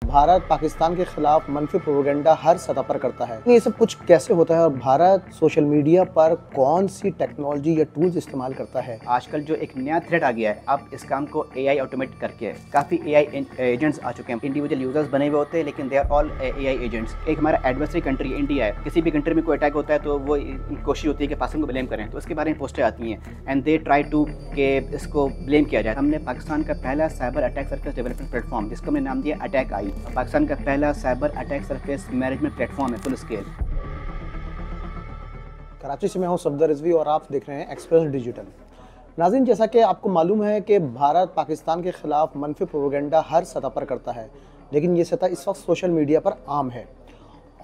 भारत पाकिस्तान के खिलाफ मनफी प्रोपेगेंडा हर सतह पर करता है। ये सब कुछ कैसे होता है और भारत सोशल मीडिया पर कौन सी टेक्नोलॉजी या टूल्स इस्तेमाल करता है? आजकल जो एक नया थ्रेड आ गया है, अब इस काम को एआई ऑटोमेट करके काफ़ी एआई एजेंट्स आ चुके हैं। इंडिविजुअल यूजर्स बने हुए होते हैं, लेकिन they are all AI agents. एक हमारा एडवर्सरी कंट्री इंडिया है, किसी भी कंट्री में कोई अटैक होता है तो वो कोशिश होती है कि पाकिस्तान को ब्लेम करें, तो उसके बारे में पोस्टें आती हैं एंड दे ट्राई टू के इसको ब्लेम किया जाए। हमने पाकिस्तान का पहला cyber attack surface development platform, जिसको हमने नाम दिया अटैक आई, पाकिस्तान का पहला cyber attack surface management platform है फुल स्केल। कराची से मैं हूं सफदर रिजवी और आप देख रहे हैं एक्सप्रेस डिजिटल। नाज़रीन, जैसा कि आपको मालूम है कि भारत पाकिस्तान के खिलाफ मनफी प्रोपेगेंडा हर सतह पर करता है, लेकिन ये सतह इस वक्त सोशल मीडिया पर आम है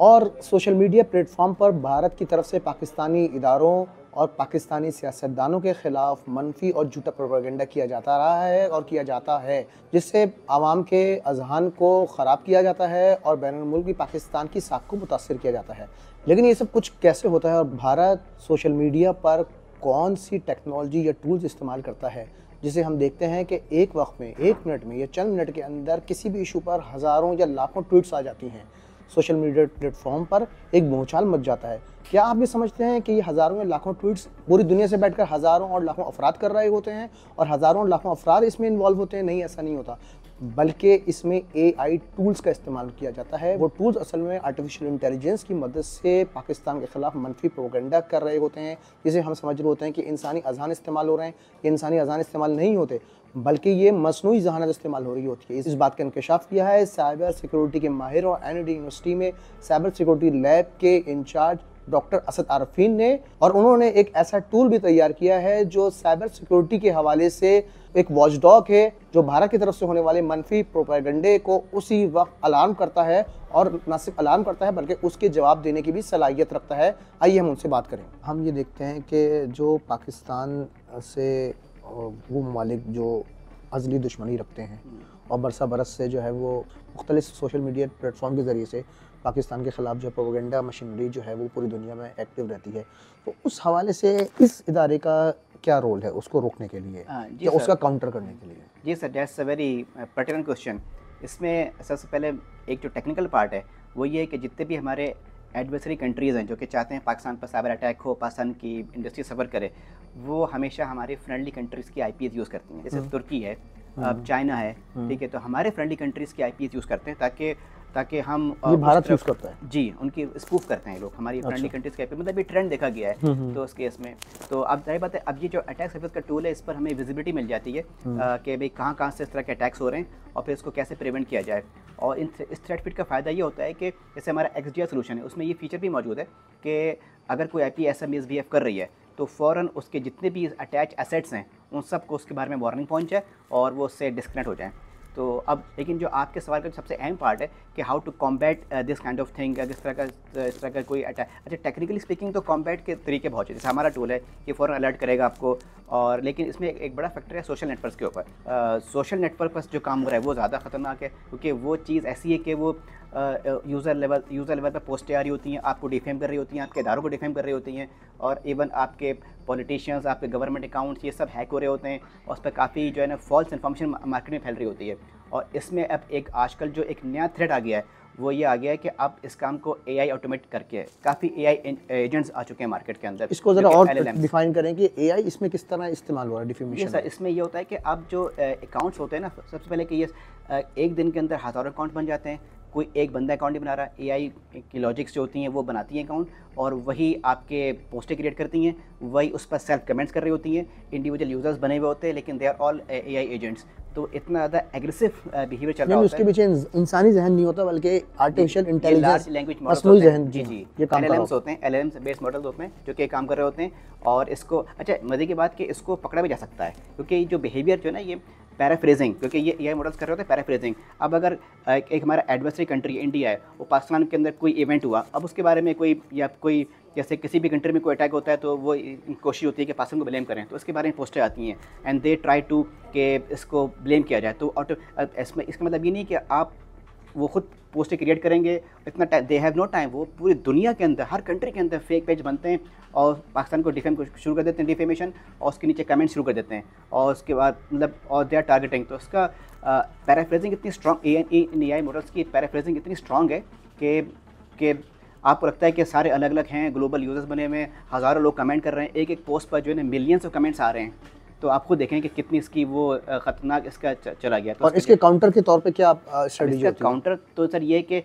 और सोशल मीडिया प्लेटफॉर्म पर भारत की तरफ से पाकिस्तानी इदारों और पाकिस्तानी सियासतदानों के ख़िलाफ़ मनफी और झूठा प्रोपेगेंडा किया जाता रहा है और किया जाता है, जिससे आवाम के अजहान को ख़राब किया जाता है और बैनुल-मुल्की पाकिस्तान की साख को मुतासिर किया जाता है। लेकिन ये सब कुछ कैसे होता है और भारत सोशल मीडिया पर कौन सी टेक्नोलॉजी या टूल्स इस्तेमाल करता है, जिसे हम देखते हैं कि एक वक्त में, एक मिनट में या चंद मिनट के अंदर किसी भी इशू पर हज़ारों या लाखों ट्वीट्स आ जाती हैं। सोशल मीडिया प्लेटफॉर्म पर एक भूचाल मच जाता है। क्या आप ये समझते हैं कि ये हज़ारों या लाखों ट्वीट्स पूरी दुनिया से बैठकर हज़ारों और लाखों अफराद कर रहे होते हैं और हज़ारों और लाखों अफराद इसमें इन्वॉल्व होते हैं? नहीं, ऐसा नहीं होता, बल्कि इसमें एआई टूल्स का इस्तेमाल किया जाता है। वो टूल्स असल में आर्टिफिशियल इंटेलिजेंस की मदद से पाकिस्तान के ख़िलाफ़ मनफी प्रोपेगेंडा कर रहे होते हैं, जिसे हम समझ रहे होते हैं कि इंसानी अज़हान इस्तेमाल हो रहे हैं। ये इंसानी अज़हान इस्तेमाल नहीं होते, बल्कि ये मसनूई ज़हानत इस्तेमाल हो रही होती है। इस बात का इंकशाफ किया है साइबर सिक्योरिटी के माहिर और एनडी यूनिवर्सिटी में साइबर सिक्योरिटी लैब के इंचार्ज डॉक्टर असद आरफीन ने, और उन्होंने एक ऐसा टूल भी तैयार किया है जो साइबर सिक्योरिटी के हवाले से एक वॉचडॉग है, जो भारत की तरफ से होने वाले मनफी प्रोपेगेंडे को उसी वक्त अलार्म करता है और न सिर्फ अलार्म करता है बल्कि उसके जवाब देने की भी सलाहियत रखता है। आइए हम उनसे बात करें। हम ये देखते हैं कि जो पाकिस्तान से वो ममालिक जो अज़ली दुश्मनी रखते हैं और बरसा बरस से जो है वो मुख्तलिफ सोशल मीडिया प्लेटफॉर्म के ज़रिए से पाकिस्तान के ख़िलाफ़ जो प्रोपेगेंडा मशीनरी जो है वो पूरी दुनिया में एक्टिव रहती है, तो उस हवाले से इस इदारे का क्या रोल है उसको रोकने के लिए या उसका काउंटर करने के लिए? जी sir, that's a very particular question. इसमें सबसे पहले एक जो टेक्निकल पार्ट है वो ये है कि जितने भी हमारे एडवर्सरी कंट्रीज़ हैं जो कि चाहते हैं पाकिस्तान पर साइबर अटैक हो, पाकिस्तान की इंडस्ट्री सफ़र करे, वो हमेशा हमारी फ्रेंडली कंट्रीज़ की आईपीएस यूज़ करती हैं। जैसे तुर्की है, अब चाइना है, ठीक है, तो हमारे फ्रेंडली कंट्रीज़ की आईपीएस यूज़ करते हैं ताकि हम ये भारत यूज़ करता है जी, उनकी स्पूफ करते हैं लोग हमारी फ्रेंडली कंट्रीज़ के, मतलब ये ट्रेंड देखा गया है। तो उस केस में तो अब जाहिर बात है, अब ये जो अटैक सर्विस का टूल है इस पर हमें विजिबिलिटी मिल जाती है कि भाई कहाँ कहाँ से इस तरह के अटैक्स हो रहे हैं और फिर इसको कैसे प्रिवेंट किया जाए। और इस थ्रेट फिट का फ़ायदा ये होता है कि जैसे हमारा XDR सोल्यूशन है, उसमें ये फीचर भी मौजूद है कि अगर कोई IP ऐसा मिसबिहेव कर रही है तो फ़ौरन उसके जितने भी अटैच एसेट्स हैं उन सबको उसके बारे में वार्निंग पहुंच जाए और वो उससे डिस्कनेक्ट हो जाए। तो अब लेकिन जो आपके सवाल का सबसे अहम पार्ट है कि how to combat this kind of thing, इस तरह का कोई अटैक। अच्छा, टेक्निकली स्पीकिंग तो कॉम्बैट के तरीके बहुत है। जैसे हमारा टूल है ये फ़ौरन अलर्ट करेगा आपको, और लेकिन इसमें एक बड़ा फैक्टर है सोशल नेटवर्क के ऊपर। सोशल नेटवर्क पर जो काम हो रहा है वो ज़्यादा ख़तरनाक है, क्योंकि वो चीज़ ऐसी है कि वो यूज़र लेवल पर पोस्टें आ रही होती हैं, आपको डिफेम कर रही होती हैं, आपके इदारों को डिफेम कर रही होती हैं, और इवन आपके पॉलिटिशियंस, आपके गवर्नमेंट अकाउंट्स, ये सब हैक हो रहे होते हैं और उस पर काफ़ी जो है ना फॉल्स इन्फॉर्मेशन मार्केट में फैल रही होती है। और इसमें अब एक आजकल जो एक नया थ्रेड आ गया है वो ये आ गया है कि अब इस काम को एआई ऑटोमेट करके काफ़ी एआई एजेंट्स आ चुके हैं मार्केट के अंदर। इसको ज़रा और डिफाइन करें कि एआई इसमें किस तरह इस्तेमाल हो रहा है डिफेमेशन? सर, इसमें ये होता है कि अब जो अकाउंट्स होते हैं ना, सबसे पहले कि ये एक दिन के अंदर हज़ारों अकाउंट बन जाते हैं। कोई एक बंदा अकाउंट नहीं बना रहा, एआई की लॉजिक्स जो होती हैं वो बनाती हैं अकाउंट और वही आपके पोस्टें क्रिएट करती हैं, वही उस पर सेल्फ कमेंट्स कर रही होती हैं। इंडिविजुअल यूजर्स बने हुए होते हैं, लेकिन they are all AI agents. तो इतना ज़्यादा एग्रेसिव बिहेवियर चल रहा होता है। उसके पीछे इंसानी जहन नहीं होता बल्कि आर्टिफिशियल इंटेलिजेंस, लार्ज लैंग्वेज मसनूई जहन, जी, ये LLMs होते हैं, LLMs बेस्ड मॉडल्स होते हैं जो कि काम कर रहे होते हैं। और इसको अच्छा मज़े की बात कि इसको पकड़ा भी जा सकता है, क्योंकि जो बिहेवियर जो है ना ये पैराफ्रेजिंग, क्योंकि ये एआई मॉडल्स कर रहे होते हैं पैराफ्रेजिंग। अब अगर एक हमारा एडवर्सरी कंट्री इंडिया है, वो पाकिस्तान के अंदर कोई इवेंट हुआ, अब उसके बारे में कोई जैसे किसी भी कंट्री में कोई अटैक होता है तो वो कोशिश होती है कि पाकिस्तान को ब्लेम करें, तो उसके बारे में पोस्टें आती हैं एंड दे ट्राई टू के इसको ब्लेम किया जाए। तो इसका मतलब ये नहीं कि आप वो खुद पोस्टें क्रिएट करेंगे, इतना दे हैव नो टाइम, वो पूरी दुनिया के अंदर हर कंट्री के अंदर फेक पेज बनते हैं और पाकिस्तान को डिफेम शुरू कर देते हैं, डिफेमेशन, और उसके नीचे कमेंट शुरू कर देते हैं, और उसके बाद मतलब और दे आर टारगेटिंग। तो उसका पैराफ्रेजिंग इतनी स्ट्रॉन्ग, AI मॉडल्स की पैराफ्रेजिंग इतनी स्ट्रॉन्ग है कि आपको लगता है कि सारे अलग अलग हैं, ग्लोबल यूजर्स बने हुए हैं, हज़ारों लोग कमेंट कर रहे हैं, एक एक पोस्ट पर जो है ना मिलियंस ऑफ कमेंट्स आ रहे हैं। तो आप खुद देखें कि कितनी इसकी वो ख़तरनाक इसका चला गया। तो और इसके काउंटर के तौर पे क्या आप स्ट्रेटजी होती है? काउंटर तो सर ये है कि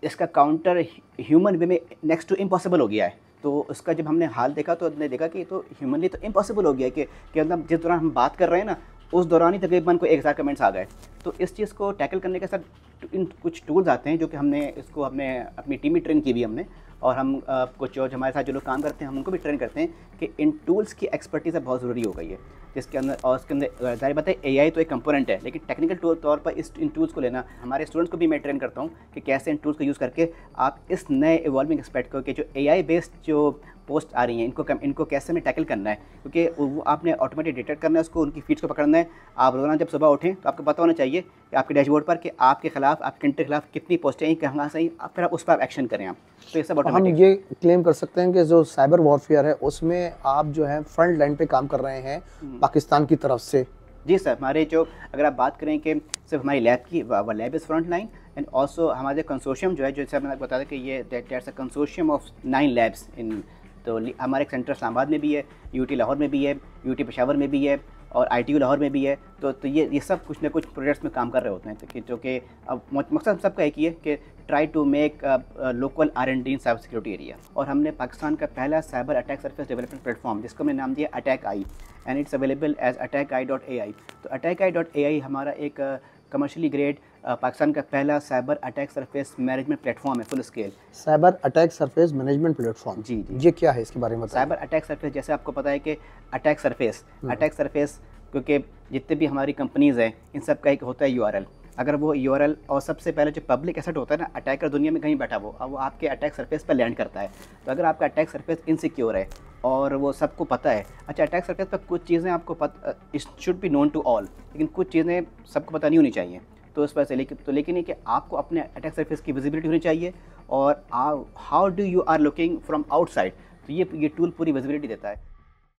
इसका काउंटर ह्यूमन वे में नेक्स्ट टू इम्पॉसिबल हो गया है। तो उसका जब हमने हाल देखा तो हमने देखा कि तो ह्यूमनली तो इम्पॉसिबल हो गया कि मतलब जिस दौरान हम बात कर रहे हैं ना, उस दौरान ही तकरीबन कोई 1000 कमेंट्स आ गए। तो इस चीज़ को टैकल करने के साथ इन कुछ टूल्स आते हैं जो कि हमने अपनी टीम में ट्रेन की भी हमने, और हम कुछ और हमारे साथ जो लोग काम करते हैं हम उनको भी ट्रेन करते हैं कि इन टूल्स की एक्सपर्टीज़ बहुत ज़रूरी हो गई है, जिसके अंदर और उसके अंदर जाहिर बात है AI तो एक कंपोनेंट है, लेकिन टेक्निकल तौर पर इन टूल्स को लेना, हमारे स्टूडेंट्स को भी मैं ट्रेन करता हूँ कि कैसे इन टूल्स को यूज़ करके आप इस नए इवॉल्विंग एस्पेक्ट को, कि जो AI बेस्ड जो पोस्ट आ रही हैं इनको कैसे हमें टैकल करना है, क्योंकि वो आपने ऑटोमेटिक डिटेक्ट करना है उसको, उनकी फीड्स को पकड़ना है। आप रोज़ाना जब सुबह उठें तो आपको पता होना चाहिए कि आपके डैशबोर्ड पर कि आपके खिलाफ, आपके कंट्री के खिलाफ कितनी पोस्टें आई, कहाँ से आई, फिर आप उस पर एक्शन करें आप। तो ये सब हम ये क्लेम कर सकते हैं कि जो साइबर वॉरफेयर है उसमें आप जो है फ्रंट लाइन पे काम कर रहे हैं पाकिस्तान की तरफ से। जी सर, हमारे जो अगर आप बात करें कि सिर्फ हमारी लैब की, lab is front line, and also हमारे कंसोर्शियम जो है, जैसे मैंने बता दें कि ये that's a consortium of 9 labs इन। तो हमारे एक सेंटर इस्लामाबाद में भी है, UT लाहौर में भी है, UT पेशावर में भी है, और ITU लाहौर में भी है। तो ये सब कुछ ना कुछ प्रोजेक्ट्स में काम कर रहे होते हैं, तो जो कि अब मकसद सबका एक ही है कि try to make local R&D in cyber security area. और हमने पाकिस्तान का पहला cyber attack surface development platform, जिसको हमने नाम दिया AttackEye, and it's available as attackeye.ai। तो attackeye.ai हमारा एक कमर्शियली ग्रेड पाकिस्तान का पहला cyber attack surface management platform है, full scale cyber attack surface management platform. जी जी, ये क्या है, इसके बारे में बताइए। साइबर अटैक सरफेस, जैसे आपको पता है कि अटैक सरफेस क्योंकि जितने भी हमारी कंपनीज़ हैं इन सब का एक होता है URL। अगर वो URL और सबसे पहले जो पब्लिक एसेट होता है ना, अटैकर दुनिया में कहीं बैठा वो, अब वो आपके अटैक सरफेस पर लैंड करता है। तो अगर आपका अटैक सरफेस इनसिक्योर है और वो सबको पता है, अच्छा अटैक सरफेस पर कुछ चीज़ें आपको पता, it should be known to all, लेकिन कुछ चीज़ें सबको पता नहीं होनी चाहिए। तो उस वजह से लेकिन ये कि आपको अपने अटैक सरफेस की विजिबिलिटी होनी चाहिए, और how do you are looking from outside, तो ये टूल पूरी विजिबिलिटी देता है।